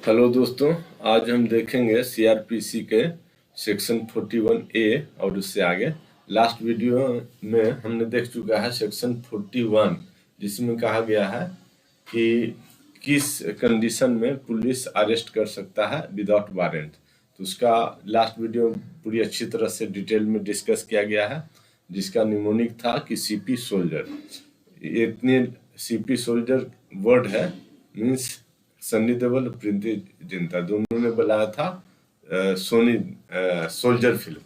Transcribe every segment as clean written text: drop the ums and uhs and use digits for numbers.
Hello दोस्तों, आज हम देखेंगे सीआरपीसी के सेक्शन 41A और उससे आगे। लास्ट वीडियो में हमने देख चुका है सेक्शन 41, जिसमें कहा गया है कि किस कंडीशन में पुलिस अरेस्ट कर सकता है विदाउट वारंट। तो उसका लास्ट वीडियो पूरी अच्छी तरह से डिटेल में डिस्कस किया गया है, जिसका निमोनिक था कि सीपी सोल्जर। इतने सीपी सोल्जर वर्ड है, मीन्स सन्नी देओल और प्रीति जिंटा दोनों ने बनाया था सोनी सोल्जर फिल्म।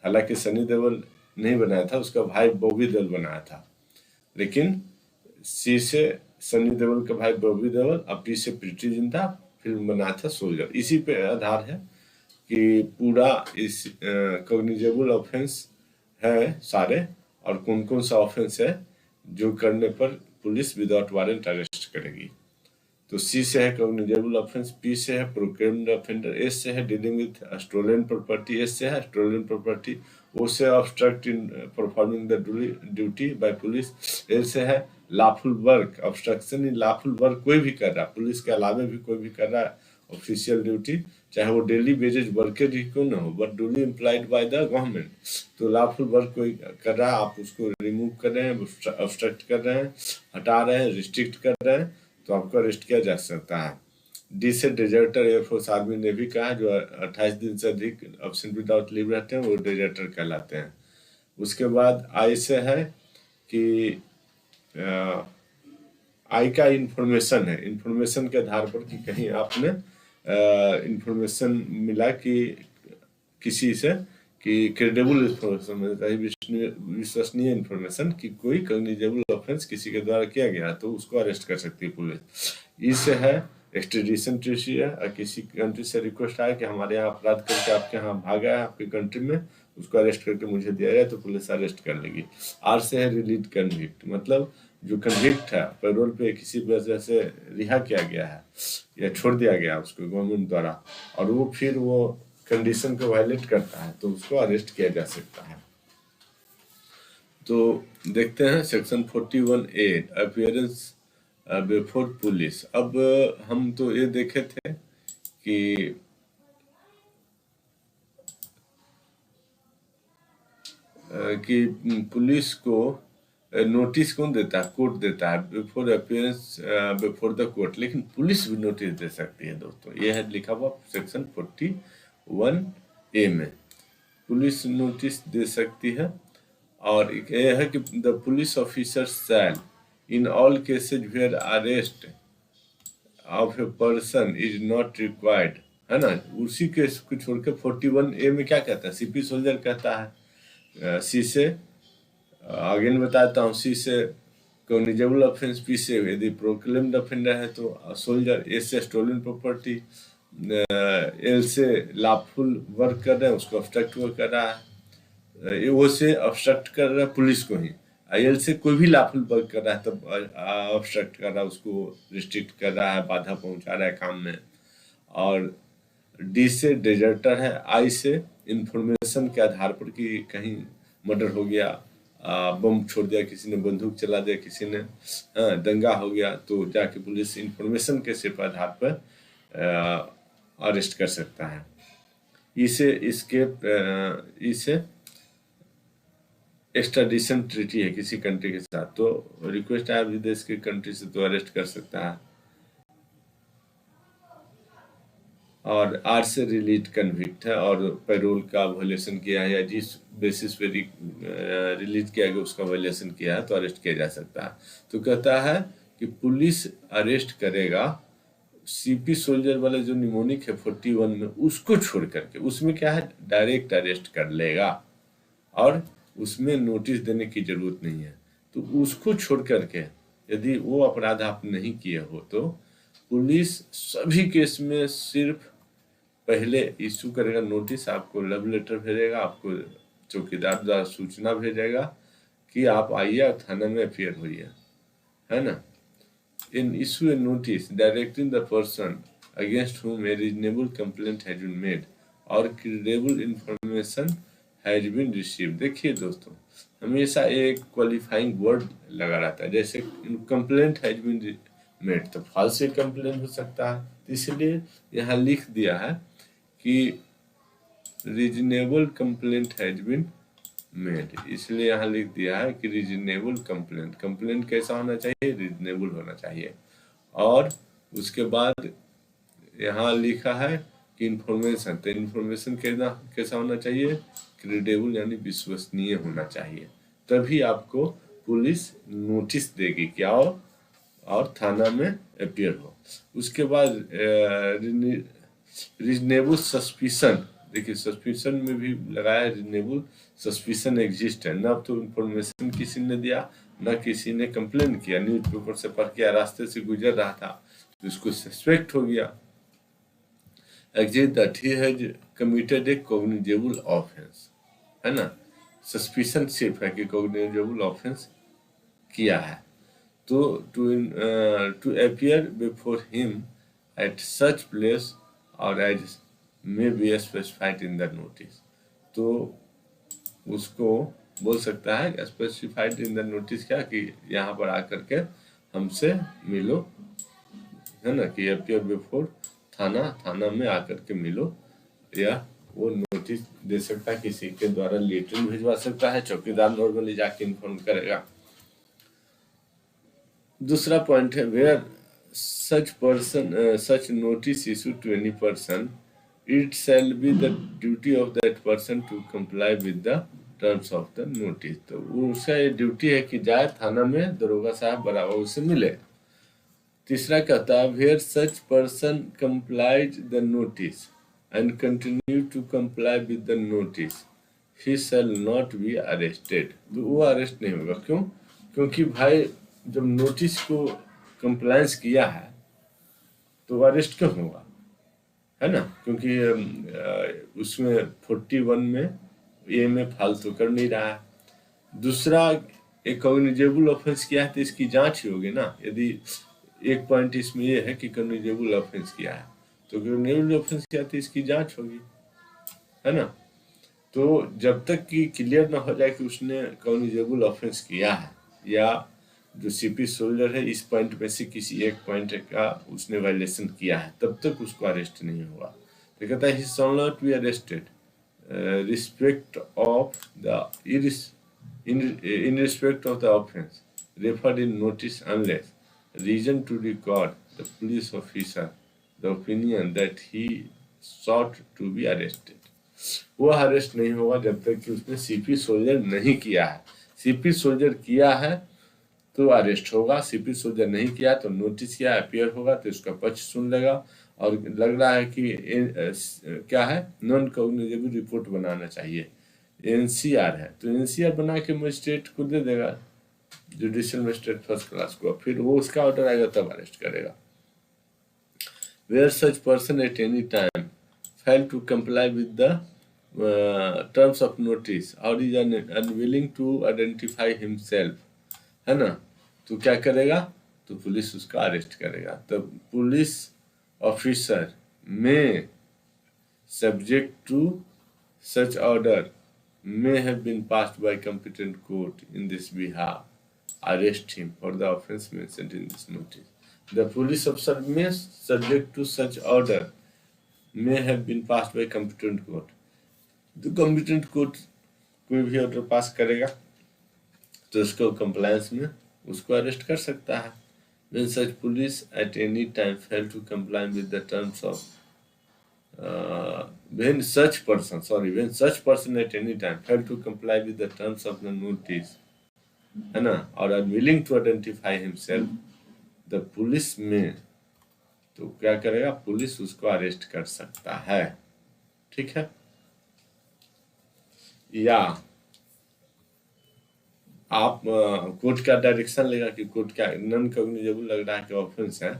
हालांकि सनी देओल नहीं बनाया था, उसका भाई बॉबी देओल बनाया था। लेकिन सी से सनी देओल का भाई बॉबी देओल और पी से प्रीति जिंटा फिल्म बनाया था सोल्जर। इसी पे आधार है कि पूरा इस कॉग्निजेबल ऑफेंस है सारे, और कौन कौन सा ऑफेंस है जो करने पर पुलिस विदाउट वारंट अरेस्ट करेगी। तो सी से है कॉग्निजेबल ऑफेंस, पी से है प्रोक्लेम्ड ऑफेंडर, एस से है dealing with stolen property, S से है स्टोलन प्रॉपर्टी, ओ से obstruct in performing the duty by police, L से है lawful work, obstruction in lawful work कोई भी कर रहा है, पुलिस के अलावा भी कोई भी कर रहा है ऑफिशियल ड्यूटी, चाहे वो डेली बेसिस वर्कर ही क्यों ना हो, but duly employed by the government. तो लॉफुल वर्क कोई कर रहा है, आप उसको रिमूव कर रहे हैं, ऑब्स्ट्रक्ट कर रहे हैं, हटा रहे हैं, रिस्ट्रिक्ट कर रहे हैं, तो आपको अरेस्ट किया जा सकता है। डी से डेजर्टर, एयरफोर्स आर्मी नेवी का है, जो 28 दिन से अधिक एब्सेंट विदाउट लीव रहते हैं, वो डेजर्टर कहलाते हैं। उसके बाद आई से है कि आई का इंफॉर्मेशन है, इंफॉर्मेशन के आधार पर कि कहीं आपने इंफॉर्मेशन मिला कि किसी से कि क्रेडिबल इंफॉर्मेशन, विश्वसनीय इंफॉर्मेशन कि कोई कॉग्निजेबल ऑफेंस किसी के द्वारा किया गया तो उसको अरेस्ट कर सकती है पुलिस। इससे है एक्सट्रेडिशन ट्रीटी है, और किसी कंट्री से रिक्वेस्ट आया कि हमारे यहाँ अपराध करके आपके यहाँ भागा है आपके कंट्री में, उसको अरेस्ट करके मुझे दिया जाए, तो पुलिस अरेस्ट कर लेगी। आर से है रिलीज कन्विक्ट, मतलब जो कन्विक्ट है, पैरोल पे किसी वजह से रिहा किया गया है या छोड़ दिया गया उसको गवर्नमेंट द्वारा, और वो फिर वो कंडीशन को वायलेट करता है, तो उसको अरेस्ट किया जा सकता है। तो देखते हैं section 41A appearance before police. अब हम तो ये देखे थे कि पुलिस को नोटिस कौन देता है, कोर्ट देता है before appearance before the court, लेकिन पुलिस भी नोटिस दे सकती है दोस्तों। ये है लिखा हुआ सेक्शन 41A में, पुलिस नोटिस दे सकती है। और यह है कि the police officer shall in all cases where arrest of a person is not required, है ना। उसी केस को छोड़ के 41A में क्या कहता है, सीपी सोल्जर कहता है। सी से अगेन बताता हूँ, सी से कॉग्निजेबल ऑफेंस, पी से यदि प्रोक्लेम्ड ऑफेंडर है तो सोल्जर, ए से स्टोलन प्रॉपर्टी, एल से लॉफुल वर्क कर रहे हैं उसको ऑब्स्ट्रक्ट कर रहा है, वो से ऑब्स्ट्रक्ट कर रहा है पुलिस को ही, एल से कोई भी लॉफुल वर्क कर रहा है तब ऑब्स्ट्रक्ट कर रहा है, उसको रिस्ट्रिक्ट कर रहा है, बाधा पहुंचा रहा है काम में। और डी से डेजर्टर है, आई से इंफॉर्मेशन के आधार पर कि कहीं मर्डर हो गया, बम छोड़ दिया किसी ने, बंदूक चला दिया किसी ने, दंगा हो गया, तो जाके पुलिस इंफॉर्मेशन के सिर्फ आधार पर अरेस्ट कर सकता है। इसे एक्स्ट्राडिशन ट्रीटी है किसी कंट्री के साथ, तो रिक्वेस्ट आया विदेश के कंट्री से तो अरेस्ट कर सकता है। और आर से रिलीज कन्विक्ट है, और पैरोल का वायलेशन किया है या जिस बेसिस पे रिलीज किया गया उसका वायलेशन किया है तो अरेस्ट किया जा सकता है। तो कहता है कि पुलिस अरेस्ट करेगा सीपी सोल्जर वाला जो निमोनिक है 41 में, उसको छोड़ करके, उसमें क्या है डायरेक्ट अरेस्ट कर लेगा और उसमें नोटिस देने की जरूरत नहीं है। तो उसको छोड़ करके यदि वो अपराध आप नहीं किए हो तो पुलिस सभी केस में सिर्फ पहले इशू करेगा नोटिस, आपको लव लेटर भेजेगा, आपको चौकीदार द्वारा सूचना भेजेगा कि आप आइए और थाने में अपियर होइए, है ना। इन issue A notice directing the person against whom a reasonable complaint has been made और credible information has been received। देखिए दोस्तों, हमेशा एक क्वालिफाइंग वर्ड लगा रहता है, जैसे कंप्लेंट हैज बीन मेड, तो फॉल्स कंप्लेन हो सकता है। तो इसलिए यहाँ लिख दिया है कि reasonable complaint has been made, इसलिए यहाँ लिख दिया है कि रीजनेबल कंप्लेंट, कंप्लेंट कैसा होना चाहिए, रीजनेबल होना चाहिए। और उसके बाद यहाँ लिखा है कि इन्फॉर्मेशन, तो इन्फॉर्मेशन कैसा होना चाहिए, क्रेडिबल यानी विश्वसनीय होना चाहिए, तभी आपको पुलिस नोटिस देगी कि आओ और थाना में अपीयर हो। उसके बाद रीजनेबल सस्पिशन, देखिए सस्पिशन में भी लगाया है रीजनेबल सस्पिशन एग्जिस्ट है, ना तो इन्फॉर्मेशन किसी ने दिया, ना किसी ने कंप्लेन किया, न्यूज़पेपर से पढ़ के रास्ते से गुजर रहा था तो उसको सस्पेक्ट हो गया exist that he has committed A cognizable offence, है ना, सस्पिशन सिर्फ है कि कॉग्निजेबल ऑफेंस किया है। तो to appear before him at such place और as may be specified in the notice, तो उसको बोल सकता है स्पेसिफाइड इन द नोटिस क्या, कि यहाँ पर आकर के हमसे मिलो, है ना, कि अपीयर बिफोर थाना में आकर के मिलो, या वो नोटिस दे सकता है, किसी के द्वारा लेटर भिजवा सकता है, चौकीदार नॉर्मली जाके इन्फॉर्म करेगा। दूसरा पॉइंट है where such notice issued to any person, it shall be the duty of that person to comply with the terms of the notice, तो उसका ये ड्यूटी है कि जाए थाना में दरोगा साहब बराबर उसे मिले। तीसरा कहता है where such person complies the notice and continue to comply with the notice, he shall not be arrested, तो वो अरेस्ट नहीं होगा। क्यों? क्योंकि भाई जब नोटिस को कंप्लायंस किया है तो अरेस्ट क्यों होगा, है ना, क्योंकि उसमें 41 में ए में फालतू कर नहीं रहा है। दूसरा एक कॉग्निजेबल ऑफेंस किया है तो इसकी जांच ही होगी ना, यदि एक पॉइंट इसमें ये है कि कॉग्निजेबल ऑफेंस किया है तो कॉग्निजेबल ऑफेंस किया तो इसकी जांच होगी, है ना। तो जब तक कि क्लियर ना हो जाए कि उसने कॉग्निजेबल ऑफेंस किया है, या जो सीपी सोल्जर है इस पॉइंट में से किसी एक पॉइंट का उसने वायलेशन किया है, तब तक उसको अरेस्ट नहीं हुआ। तो कहता है he shall not be arrested respect of the in respect of the offence referred in notice unless reason to record the police officer the opinion that he sought to be arrested, वो arrest नहीं होगा जब तक कि उसने CP soldier नहीं किया है। सीपी सोल्जर किया है तो अरेस्ट होगा, सीपी सोल्जर नहीं किया तो नोटिस किया अपीयर होगा तो इसका पक्ष सुन लेगा, और लग रहा है कि क्या है नॉन कॉग्निजेबल रिपोर्ट बनाना चाहिए, एनसीआर है तो एनसीआर बना के मजिस्ट्रेट को दे देगा, जुडिशियल मजिस्ट्रेट फर्स्ट क्लास को, फिर वो उसका ऑर्डर आएगा तब अरेस्ट करेगा। Where such person at any time fail to comply with the terms of notice or is unwilling to identify himself, है ना, तो क्या करेगा, तो पुलिस उसका अरेस्ट करेगा। तो पुलिस ऑफिसर में subject to such order may have been passed by competent court in this behalf arrest him for the offence mentioned in this notice. The police officer may subject to such order may have been passed by competent court, तो competent court कोई भी order pass करेगा तो उसको compliance में उसको arrest कर सकता है। when such police at any time fail to comply with the terms of when such person at any time fail to comply with the terms of the notice, है ना, और unwilling to identify himself, the police में तो क्या करेगा, police उसको arrest कर सकता है, ठीक है। या आप कोर्ट का डायरेक्शन लेगा कि कोर्ट क्या नॉन कॉग्निजेबल लग रहा है कि ऑफेंस है,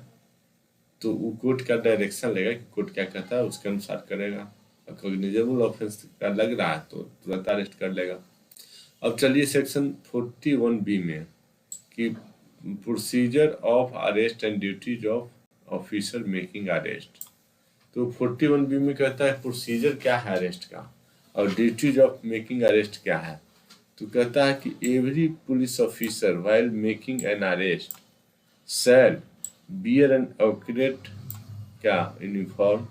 तो वो कोर्ट का डायरेक्शन लेगा कि कोर्ट क्या कहता है उसके अनुसार करेगा, और कॉग्निजेबल ऑफेंस का लग रहा है तो तुरंत अरेस्ट कर लेगा। अब चलिए सेक्शन 41B में कि procedure of arrest and duties of officer making arrest, तो 41B में कहता है प्रोसीजर क्या है अरेस्ट का और ड्यूटीज ऑफ मेकिंग अरेस्ट क्या है। तो कहता है कि every police officer while making an arrest shall bear an accurate क्या uniform,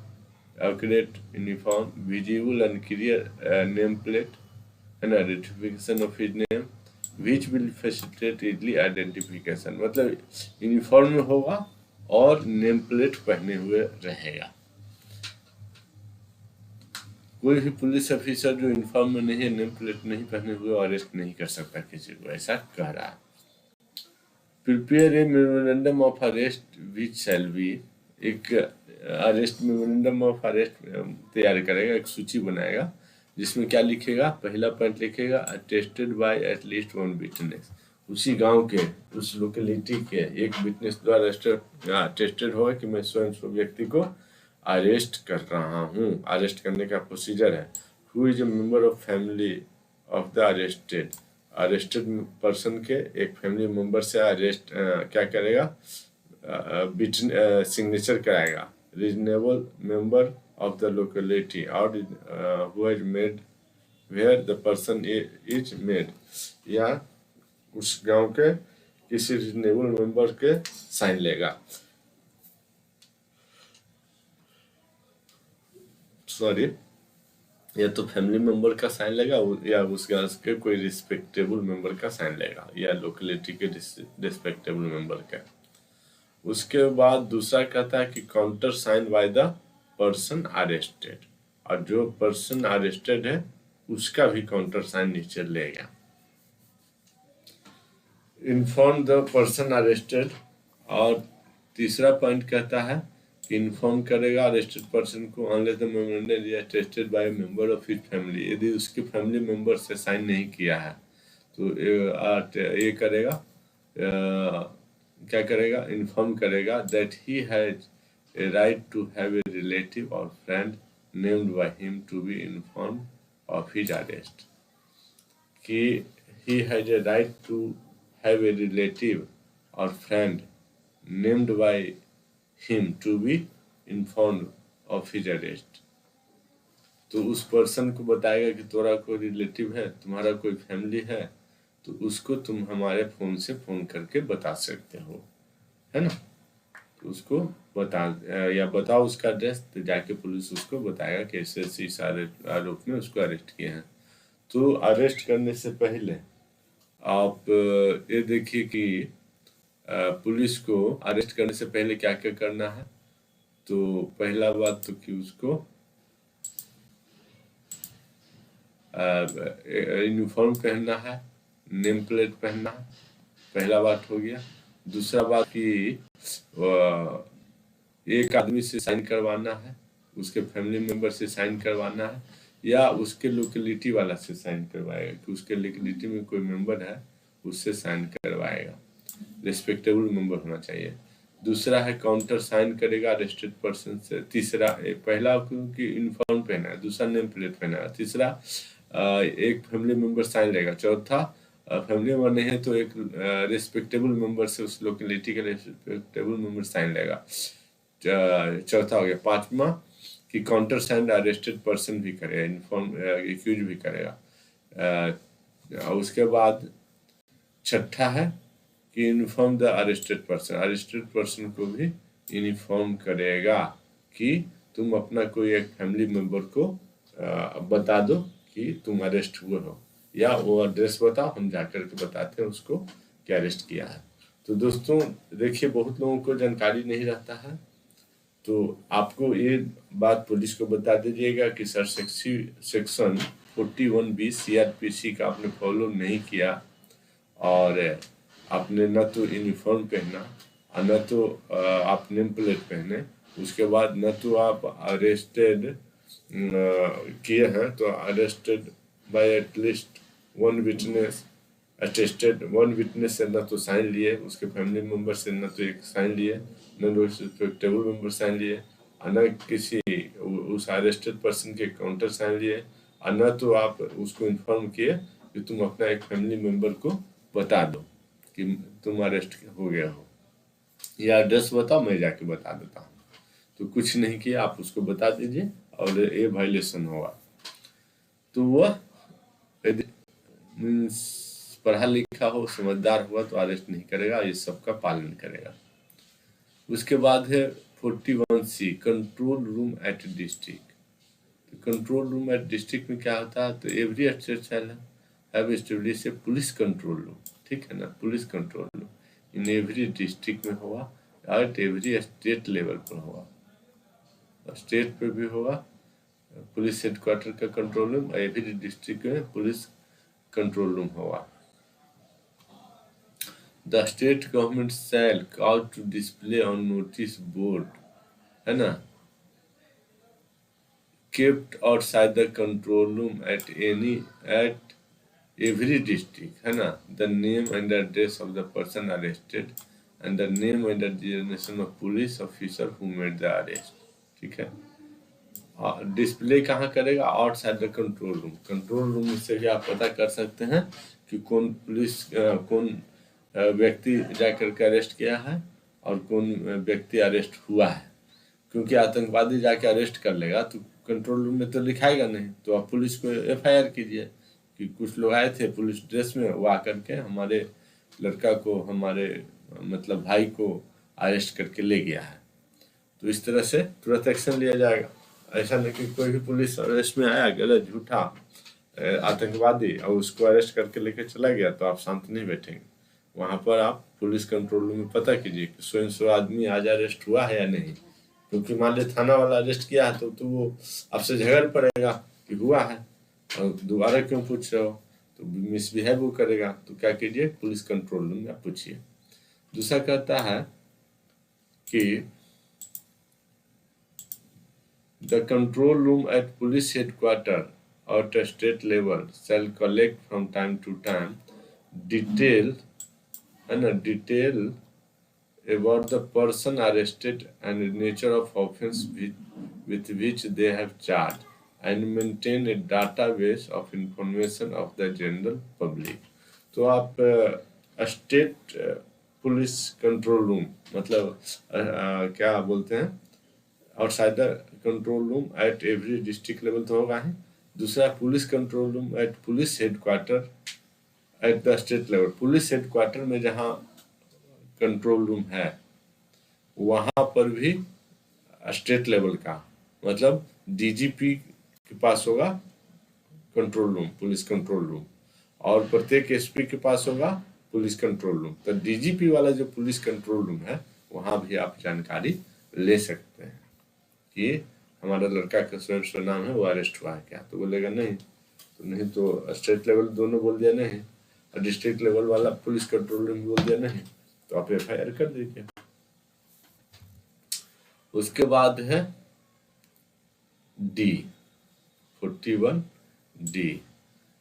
accurate uniform visible and clear name plate and identification of his name which will facilitate easily identification. मतलब uniform में होगा और नेम प्लेट पहने हुए रहेगा। कोई भी पुलिस ऑफिसर जो यूनिफॉर्म में नहीं है, नेम प्लेट नहीं पहने हुए, अरेस्ट नहीं कर सकता किसी को, ऐसा कह रहा है। Prepare a memorandum of arrest which shall be, एक अरेस्ट मेमोरेंडम ऑफ अरेस्ट तैयार करेगा, एक सूची बनाएगा जिसमें क्या लिखेगा, पहला पॉइंट लिखेगा attested bye at least one witness, उसी गांव के, उस लोकेलिटी के एक विटनेस द्वारा अटेस्टेड होगा कि मैं स्वयं उस व्यक्ति को अरेस्ट कर रहा हूँ। अरेस्ट करने का प्रोसीजर है। Who is a member of family of the arrested, arrested person के एक फैमिली मेंबर से अरेस्ट क्या करेगा, सिग्नेचर कराएगा। Reasonable member of the locality और who has made where the person is made, या उस गांव के किसी रीजनेबल मेंबर के साइन लेगा। सॉरी, या तो फैमिली मेंबर का साइन लेगा या उस गांव के कोई रिस्पेक्टेबल मेंबर का साइन लेगा, या लोकेलिटी के रिस्पेक्टेबल मेंबर का। उसके बाद दूसरा कहता है कि countersign by the person arrested, और जो पर्सन अरेस्टेड है उसका भी काउंटर साइन नीचे लेगा। इन्फॉर्म द पर्सन अरेस्टेड, और तीसरा पॉइंट कहता है कि इन्फॉर्म करेगा अरेस्टेड पर्सन को unless the memorandum is attested by member of his family, यदि उसके फैमिली मेंबर से साइन नहीं किया है तो ये करेगा, क्या करेगा, इन्फॉर्म करेगा that he has a right to have a relative और friend named by him to be inform of his arrest, कि he has a right to have a relative और friend named by him to be informed of his arrest। तो उस person को बताएगा कि तुम्हारा कोई रिलेटिव है, तुम्हारा कोई फैमिली है, तो उसको तुम हमारे फोन से फोन करके बता सकते हो, है ना। तो उसको बता या बताओ उसका एड्रेस, तो जाके पुलिस उसको बताएगा कि ऐसे ऐसे इस आरोप में उसको अरेस्ट किए हैं। तो अरेस्ट करने से पहले आप ये देखिए कि पुलिस को अरेस्ट करने से पहले क्या क्या करना है। तो पहला बात तो कि उसको यूनिफॉर्म पहनना है, नेम प्लेट पहनना है, पहला बात हो गया। दूसरा बात कि एक आदमी से साइन करवाना है, उसके फैमिली मेंबर से साइन करवाना है, या उसके लोकेलिटी वाला से साइन करवाएगा कि उसके लोकेलिटी में कोई मेंबर है उससे साइन करवाएगा, रिस्पेक्टेबल मेंबर होना चाहिए। दूसरा है काउंटर साइन करेगा अरेस्टेड पर्सन से। तीसरा पहला कि यूनिफॉर्म पहना है, दूसरा नेम प्लेट पहना है, तीसरा एक फैमिली मेंबर साइन लेगा, चौथा फैमिली मेंबर नहीं है तो एक रिस्पेक्टेबल मेंबर से उस लोकेलिटी का रिस्पेक्टेबल मेंबर साइन लेगा, चौथा हो गया। पांचवा कि काउंटर साइन अरेस्टेड पर्सन भी करेगा, इन्फॉर्म एक्यूज भी करेगा। उसके बाद छठा है कि inform the arrested person, arrested person को भी इन्फॉर्म करेगा कि तुम अपना कोई एक फैमिली मेंबर को बता दो कि तुम अरेस्ट हुए हो, या वो एड्रेस बताओ, हम जाकर के बताते हैं उसको कि अरेस्ट किया है। तो दोस्तों देखिए, बहुत लोगों को जानकारी नहीं रहता है, तो आपको ये बात पुलिस को बता दीजिएगा कि सर सेक्शन 41B CRPC का आपने फॉलो नहीं किया, और आपने न तो यूनिफॉर्म पहना और न तो आप नेम प्लेट पहने, उसके बाद न तो आप अरेस्टेड किए हैं, तो arrested bye at least one witness, attested one witness से न तो साइन लिए, उसके फैमिली मेंबर से न तो एक साइन लिए, न तो रिस्पेक्टेबल मेंबर साइन लिए, और न किसी उस अरेस्टेड पर्सन के काउंटर साइन लिए, और न तो आप उसको इन्फॉर्म किए कि तुम अपना एक फैमिली मेंबर को बता दो कि तुम अरेस्ट हो गया हो, या एड्रेस बताओ मैं जाके बता देता हूँ। तो कुछ नहीं किया, आप उसको बता दीजिए और ये वायलेशन होगा। तो वह मीन्स पढ़ा लिखा हो, समझदार हुआ तो अरेस्ट नहीं करेगा, ये सबका पालन करेगा। उसके बाद है 41C control room at district. तो कंट्रोल रूम एट डिस्ट्रिक्ट में क्या होता है, तो every state shall have establish A police control room, ठीक है ना, police control room in every district में होगा, एट एवरी स्टेट लेवल पर होगा, स्टेट पे भी होगा पुलिस हेडक्वार्टर का कंट्रोल रूम, एवरी डिस्ट्रिक्ट में पुलिस कंट्रोल रूम होगा। The state government shall cause to display on notice board, है ना, kept outside the control room at every district, है ना, the name and address of the person arrested and the name and the designation of police officer who made the arrest, ठीक है। Display कहाँ करेगा, outside the control room, control room से भी आप पता कर सकते हैं कि कौन पुलिस कौन व्यक्ति जाकर के अरेस्ट किया है और कौन व्यक्ति अरेस्ट हुआ है, क्योंकि आतंकवादी जाके अरेस्ट कर लेगा तो कंट्रोल रूम में तो लिखाएगा नहीं, तो आप पुलिस को एफआईआर कीजिए कि कुछ लोग आए थे पुलिस ड्रेस में, वो आकर के हमारे लड़का को, हमारे मतलब भाई को अरेस्ट करके ले गया है, तो इस तरह से तुरंत एक्शन लिया जाएगा। ऐसा नहीं कि कोई भी पुलिस अरेस्ट में आया गलत झूठा आतंकवादी और उसको अरेस्ट करके लेके चला गया तो आप शांत नहीं बैठेंगे। वहाँ पर आप पुलिस कंट्रोल रूम में पता कीजिए कि स्वयं सो आदमी आज अरेस्ट हुआ है या नहीं, क्योंकि मान लीजिए थाना वाला अरेस्ट किया है तो वो आपसे झगड़ पड़ेगा कि हुआ है और दोबारा क्यों पूछ रहे हो, तो मिसबिहेव वो करेगा, तो क्या कीजिए पुलिस कंट्रोल रूम में आप पूछिए। दूसरा कहता है कि the control room at police headquarter और state level shall collect from time to time detail, है ना, detail about the person arrested and the nature of offense with which they have charged and maintain a database of information of the general public। तो आप state police control room मतलब क्या बोलते हैं, outside the control room at every district level तो होगा ही। दूसरा police control room at police headquarter at the state level, police headquarter में जहाँ कंट्रोल रूम है वहां पर भी स्टेट लेवल का मतलब डीजीपी के पास होगा control room, police control room, और प्रत्येक एसपी के पास होगा पुलिस कंट्रोल रूम। तो डीजीपी वाला जो पुलिस कंट्रोल रूम है वहां भी आप जानकारी ले सकते हैं कि हमारा लड़का का स्वयं स्व नाम है वो अरेस्ट हुआ है क्या, तो बोलेगा नहीं, तो नहीं तो स्टेट लेवल दोनों बोल दिया नहीं और डिस्ट्रिक्ट लेवल वाला पुलिस कंट्रोल रूम बोल दिया नहीं, तो आप एफआईआर कर दीजिए। उसके बाद है डी 41D,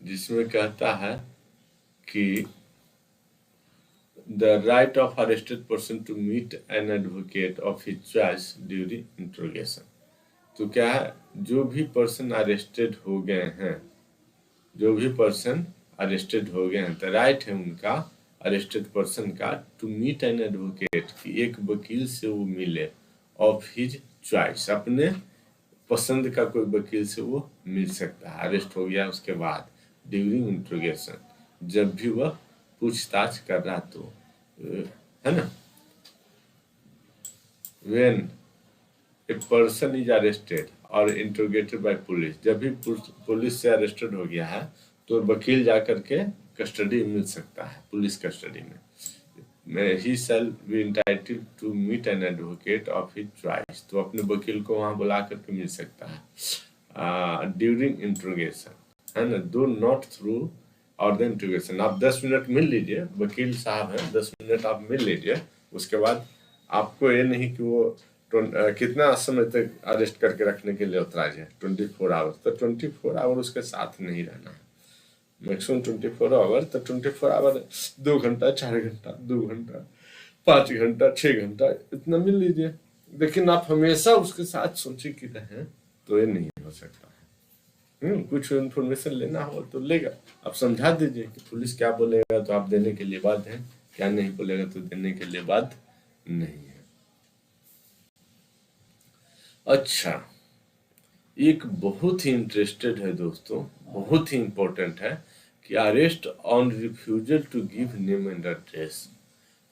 जिसमें कहता है कि the right of arrested person to meet an advocate of his choice during interrogation. तो क्या है, जो भी पर्सन अरेस्टेड हो गए हैं, जो भी पर्सन अरेस्टेड हो गए हैं तो राइट है उनका अरेस्टेड पर्सन का टू मीट एन एडवोकेट, कि एक वकील से वो मिले, ऑफ हिज चॉइस, अपने पसंद का कोई वकील से वो मिल सकता है अरेस्ट हो गया उसके बाद, ड्यूरिंग इंट्रोगेशन, जब भी वह पूछताछ कर रहा तो, है ना। When A person is arrested और इंट्रोगेटेड बाय पुलिस, जब भी पुलिस से अरेस्टेड हो गया है तो वकील जाकर के कस्टडी मिल सकता है, पुलिस कस्टडी में। He shall be entitled to meet an advocate of his choice, तो अपने वकील को वहां बुला करके मिल सकता है ड्यूरिंग इंट्रोगेशन, है ना, दो नॉट थ्रू और द इंट्रोगेशन। आप 10 मिनट मिल लीजिए, वकील साहब हैं, 10 मिनट आप मिल लीजिए, उसके बाद आपको ये नहीं कि वो कितना समय तक अरेस्ट करके रखने के लिए उतरा जाए, 24 आवर, तो 24 आवर उसके साथ नहीं रहना है, मैक्सिमम 24 आवर, तो 24 आवर 2 घंटा 4 घंटा 2 घंटा 5 घंटा 6 घंटा इतना मिल लीजिए, लेकिन आप हमेशा उसके साथ सोचे कि रहें तो ये नहीं हो सकता है। कुछ इन्फॉर्मेशन लेना हो तो लेगा, आप समझा दीजिए कि पुलिस क्या बोलेगा तो आप देने के लिए बाध्य हैं, क्या नहीं बोलेगा तो देने के लिए बाध्य नहीं है। अच्छा, एक बहुत ही इंटरेस्टेड है दोस्तों, बहुत ही इंपॉर्टेंट है कि arrest on refusal to give name and address.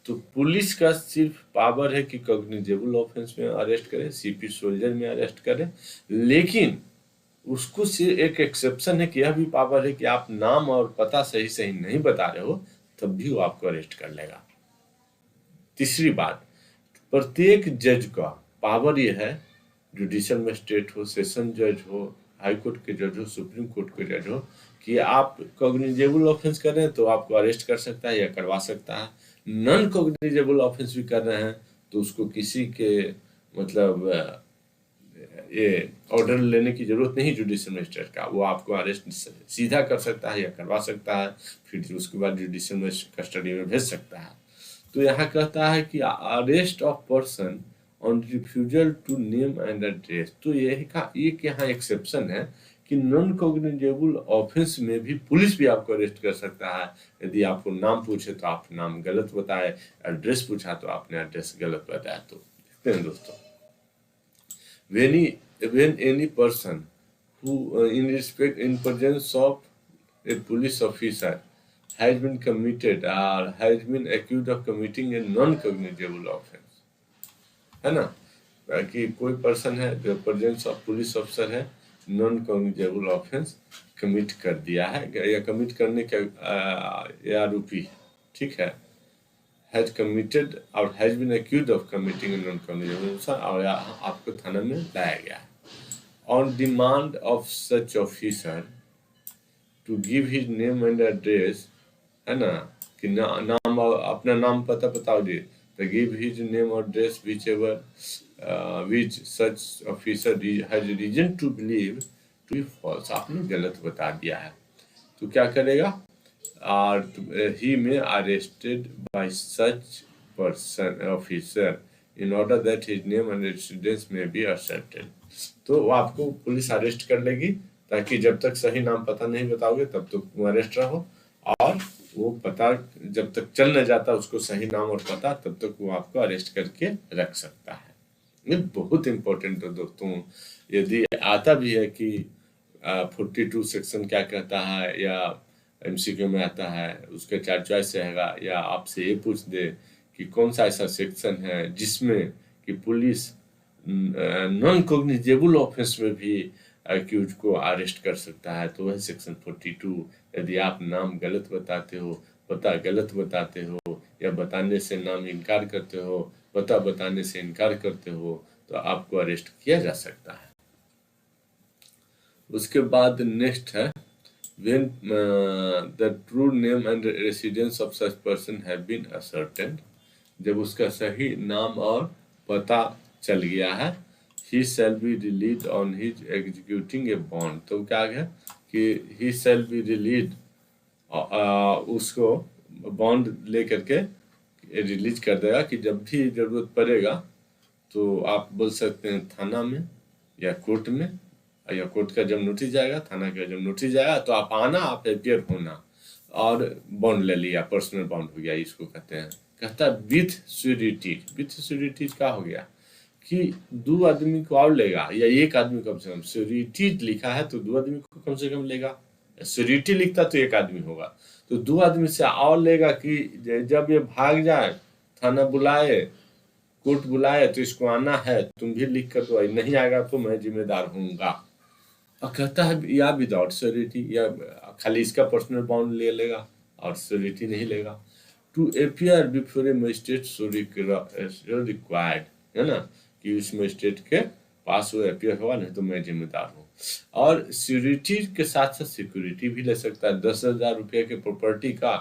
तो पुलिस का सिर्फ पावर है कि कॉग्निजेबल ऑफेंस में अरेस्ट करे, सीपी सोल्जर में अरेस्ट करे, लेकिन उसको सिर्फ एक एक्सेप्शन है कि यह भी पावर है कि आप नाम और पता सही सही नहीं बता रहे हो तब भी वो आपको अरेस्ट कर लेगा। तीसरी बात, प्रत्येक जज का पावर यह है, जुडिशियल मजिस्ट्रेट हो, सेशन जज हो, हाई कोर्ट के जज हो, सुप्रीम कोर्ट के जज हो, कि आप कॉग्निजेबल ऑफेंस कर रहे हैं तो आपको अरेस्ट कर सकता है या करवा सकता है। नॉन कॉग्निजेबल ऑफेंस भी कर रहे हैं तो उसको किसी के मतलब ये ऑर्डर लेने की जरूरत नहीं जुडिशियल मजिस्ट्रेट का, वो आपको अरेस्ट सीधा कर सकता है या करवा सकता है, फिर उसके बाद जुडिशियल कस्टडी में भेज सकता है। तो यहाँ कहता है कि arrest of person on refusal to name and address, तो एक यहाँ एक्सेप्शन है कि नॉन कॉग्निजेबल ऑफेंस में भी पुलिस भी आपको अरेस्ट कर सकता है। यदि आपको नाम पूछे तो आप नाम गलत बताए, एड्रेस पूछा तो आपने एड्रेस गलत बताया। तो देखते हैं दोस्तों, when any person who in presence of a police officer has been committed or has been accused of committing a non-cognizable offense, है ना, कि कोई पर्सन है जो प्रेजेंस ऑफ पुलिस ऑफिसर है, नॉन कॉग्निजेबल ऑफेंस कमिट कर दिया है या कमिट करने के आरोपी, ठीक है, हैज कमिटेड और has been accused of committing a non cognizable offence, और आपको थाना में लाया गया है। On demand of such officer to give his name and address, है ना, कि नाम अपना नाम पता बताओ जी, तो गिव हिज नेम और address whichever which such officer has reason to believe to be false, आपने गलत बता दिया है तो क्या करेगा, और ही में arrested bye such person officer in order that his name and residence में बी असर्टेड। तो वो आपको पुलिस अरेस्ट कर लेगी, ताकि जब तक सही नाम पता नहीं बताओगे तब तक तुम अरेस्ट रहो, और वो पता जब तक चल न जाता उसको सही नाम और पता, तब तक वो आपको अरेस्ट करके रख सकता है। ये बहुत इम्पोर्टेंट है दोस्तों। यदि आता भी है कि 42 सेक्शन क्या कहता है, या एमसीक्यू में आता है, उसके 4 चॉइस रहेगा, या आपसे ये पूछ दे कि कौन सा ऐसा सेक्शन है जिसमें कि पुलिस नॉन कॉग्निजेबल ऑफेंस में भी एक्यूज को अरेस्ट कर सकता है, तो वह सेक्शन 42। यदि आप नाम गलत बताते हो, पता गलत बताते हो, या बताने से नाम इनकार करते हो, पता बताने से इनकार करते हो, तो आपको अरेस्ट किया जा सकता है। उसके बाद नेक्स्ट है, when the true name and residence of such person have been ascertained, जब उसका सही नाम और पता चल गया है, he shall be released on his executing a bond, तो क्या है कि he shall be released, उसको बॉन्ड लेकर के रिलीज कर देगा कि जब भी जरूरत पड़ेगा तो आप बोल सकते हैं थाना में या कोर्ट में, या कोर्ट का जब नोटिस जाएगा, थाना का जब नोटिस जाएगा तो आप आना, आप अपियर होना, और बॉन्ड ले लिया, पर्सनल बॉन्ड हो गया, इसको कहते हैं। कहता है विथ श्योरिटीज। विथ श्योरिटीज क्या हो गया कि 2 आदमी को और लेगा, या 1 आदमी कम से कम, श्योरिटीज लिखा है तो 2 आदमी को कम से कम लेगा, श्योरिटी लिखता तो 1 आदमी होगा, तो 2 आदमी से और लेगा कि जब ये भाग जाए, थाना बुलाए, कोर्ट बुलाए, तो इसको आना है, तुम भी लिख कर दो, नहीं आएगा तो मैं जिम्मेदार होऊंगा। और कहता है या विदाउट श्योरिटी, या खाली इसका पर्सनल बॉन्ड ले लेगा और श्योरिटी नहीं लेगा। To appear before a magistrate so required, है ना, कि उस मजिस्ट्रेट के पास वो अपियर होगा, नहीं तो मैं जिम्मेदार हूँ। और सिक्योरिटी के साथ साथ सिक्योरिटी भी ले सकता है। 10,000 रुपये के प्रॉपर्टी का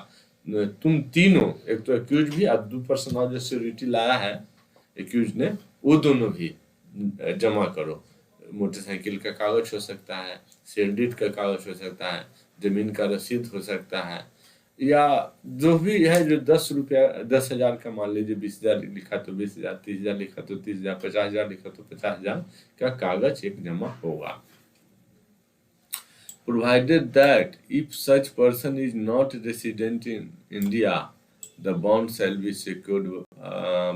तुम तीनों, एक तो एक्यूज भी और 2 पर्सन और जो सिक्योरिटी लाया है एक्यूज ने, वो दोनों भी जमा करो। मोटरसाइकिल का कागज हो सकता है, सेल डीड का कागज हो सकता है, जमीन का रसीद हो सकता है, या जो भी है जो 10,000 का, मान लीजिए 20,000 लिखा तो 20,000, 30,000 लिखा तो 30,000, 50,000 लिखा तो 50,000 का कागज एक जमा होगा। Provided that if such person is not resident in India, the bond shall be secured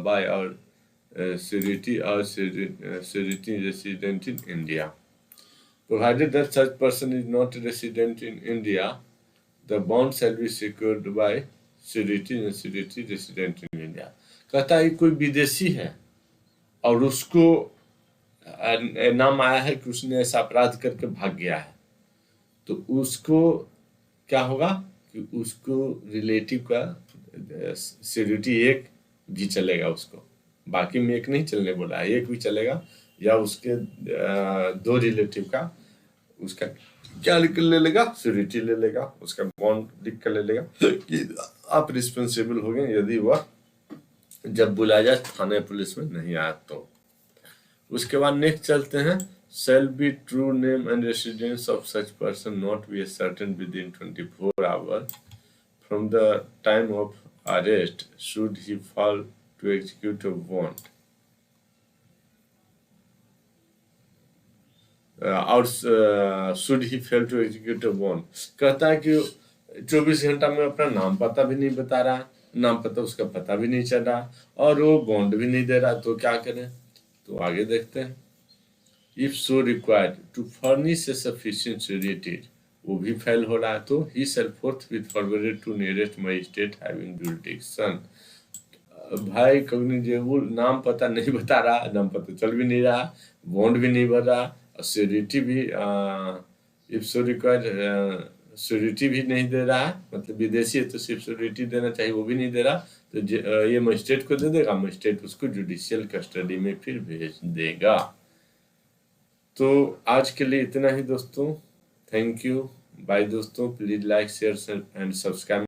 by our surety or surety resident in India. Provided that such person is not resident in India, the bond shall be secured by surety resident in India. कहता है कोई विदेशी है और उसको नाम आया है कि उसने ऐसा अपराध करके भाग गया है, तो उसको क्या होगा कि उसको रिलेटिव का श्योरिटी एक भी चलेगा, उसको बाकी में एक नहीं चलने बोला है, एक भी चलेगा, या उसके दो रिलेटिव का उसका क्या लिख कर ले लेगा, श्योरिटी ले लेगा, उसका बॉन्ड लिख कर ले लेगा कि आप रिस्पॉन्सिबल हो गए यदि वह जब बुलाया जाए थाने पुलिस में नहीं आया तो। उसके बाद नेक्स्ट चलते हैं, shall be true name and residence of such person not be certain within 24 hours from the time of arrest should he fail to execute a bond और should he fail to execute a bond। कहता है कि 24 घंटा में अपना नाम पता भी नहीं बता रहा, नाम पता उसका पता भी नहीं चल रहा और वो बॉन्ड भी नहीं दे रहा, तो क्या करें। तो आगे देखते हैं, if so required to furnish a sufficient surety, वो भी फेल हो रहा है, तो he shall forthwith forward to nearest magistrate having jurisdiction। भाई कॉग्निजेबल नाम पता नहीं बता रहा, नाम पता चल भी नहीं रहा, बॉन्ड भी नहीं भर रहा, और श्योरिटी भी if so required श्योरिटी भी नहीं दे रहा है, मतलब विदेशी है तो सिर्फ श्योरिटी देना चाहिए, वो भी नहीं दे रहा, तो ये मजिस्ट्रेट को दे देगा, मजिस्ट्रेट उसको जुडिशियल कस्टडी में फिर भेज देगा। तो आज के लिए इतना ही दोस्तों, थैंक यू, बाय दोस्तों, please like share and subscribe.